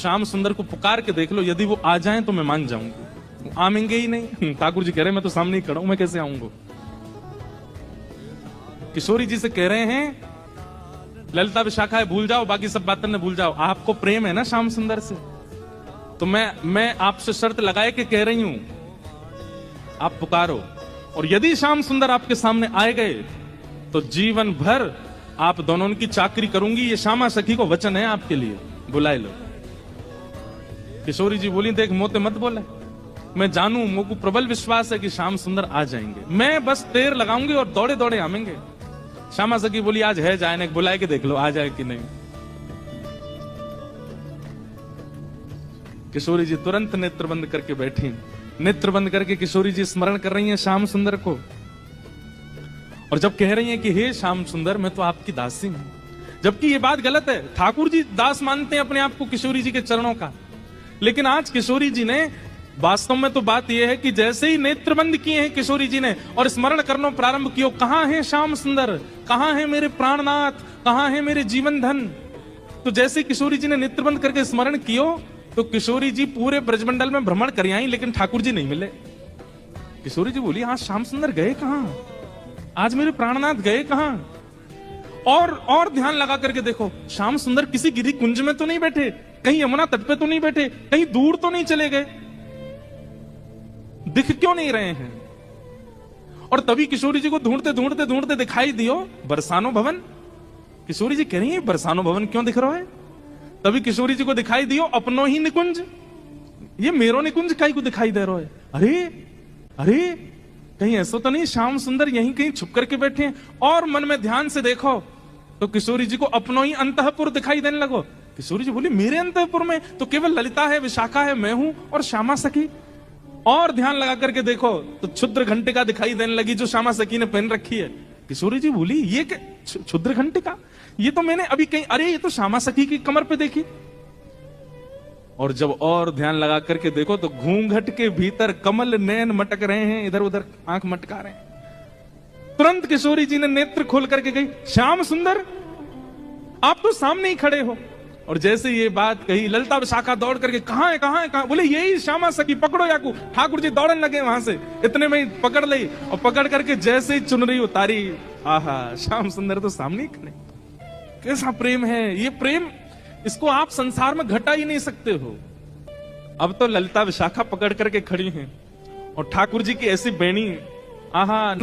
श्याम सुंदर को पुकार के देख लो, यदि वो आ जाएं तो मैं मान जाऊंगी। आएंगे ही नहीं। ठाकुर जी कह रहे हैं मैं तो सामने ही खड़ा हूं, मैं कैसे आऊंगा। किशोरी जी से कह रहे हैं ललिता विशाखा है भूल जाओ, बाकी सब बातें न भूल जाओ। आपको प्रेम है ना श्याम सुंदर से, तो मैं आपसे शर्त लगाए के कह रही हूं, आप पुकारो। और यदि श्याम सुंदर आपके सामने आए गए तो जीवन भर आप दोनों की चाकरी करूंगी। ये श्यामा सखी को वचन है आपके लिए, बुलाए लो। किशोरी जी बोली देख मोते मत बोले, मैं जानू, मुझको प्रबल विश्वास है कि श्याम सुंदर आ जाएंगे। मैं बस देर लगाऊंगी और दौड़े दौड़े आवेंगे। श्यामा सखी बोली आज है जाए, बुलाए के देख लो आ जाए कि नहीं। किशोरी जी तुरंत नेत्र बंद करके बैठी। नेत्र बंद करके किशोरी जी स्मरण कर रही हैं श्याम सुंदर को, और जब कह रही हैं कि हे श्याम सुंदर मैं तो आपकी दासी हूं, जबकि ये बात गलत है। ठाकुर जी दास मानते हैं अपने आप को किशोरी जी के चरणों का, लेकिन आज किशोरी जी ने वास्तव में तो बात यह है कि जैसे ही नेत्र बंद किए हैं किशोरी जी ने और स्मरण करना प्रारंभ किया, कहां है श्याम सुंदर, कहां है मेरे प्राणनाथ, कहां है मेरे जीवन धन। तो जैसे किशोरी जी ने नेत्र बंद करके स्मरण किया तो किशोरी जी पूरे ब्रजमंडल में भ्रमण कर आई, लेकिन ठाकुर जी नहीं मिले। किशोरी जी बोली आज श्याम सुंदर गए कहां, आज मेरे प्राणनाथ गए कहां। और ध्यान लगा करके देखो, श्याम सुंदर किसी गिरी कुंज में तो नहीं बैठे, कहीं यमुना तट पे तो नहीं बैठे, कहीं दूर तो नहीं चले गए, दिख क्यों नहीं रहे हैं। और तभी किशोरी जी को ढूंढते ढूंढते ढूंढते दिखाई दियो बरसानो भवन। किशोरी जी कह रही है बरसानो भवन क्यों दिख रहा है। तभी किशोरी जी को दिखाई दियो अपनो ही निकुंज, ये मेरो निकुंज कहीं को दिखाई दे रहा है। अरे अरे कहीं ऐसा तो नहीं श्याम सुंदर यहीं कहीं छुप करके बैठे हैं। और मन में ध्यान से देखो तो किशोरी जी को अपनो ही अंतःपुर दिखाई देने लगो। किशोरी जी बोली मेरे अंतःपुर में तो केवल ललिता है, विशाखा है, मैं हूं और श्यामा सखी। और ध्यान लगा करके देखो तो क्षुद्र घंटिका दिखाई देने लगी जो श्यामा सखी ने पहन रखी है। किशोरी जी बोली ये क्षुद्र घंटिका, ये तो मैंने अभी कहीं, अरे ये तो श्यामा सखी की कमर पे देखी। और जब और ध्यान लगा करके देखो तो घूंघट के भीतर कमल नयन मटक रहे हैं, इधर उधर आंख मटका रहे हैं। तुरंत किशोरी जी ने नेत्र खोल करके गई श्याम सुंदर आप तो सामने ही खड़े हो। और जैसे ये बात कही ललिता विशाखा दौड़ करके कहां है कहां है कहां, बोले यही श्यामा सखी, पकड़ो याकू। ठाकुर जी दौड़ने लगे वहां से, इतने में ही पकड़ ली और पकड़ करके जैसे ही चुनरी उतारी, आहा श्याम सुंदर तो सामने ही खड़े। कैसा प्रेम है ये प्रेम, इसको आप संसार में घटा ही नहीं सकते हो। अब तो ललिता विशाखा पकड़ करके खड़ी हैं और ठाकुर जी की ऐसी बेणी, आहा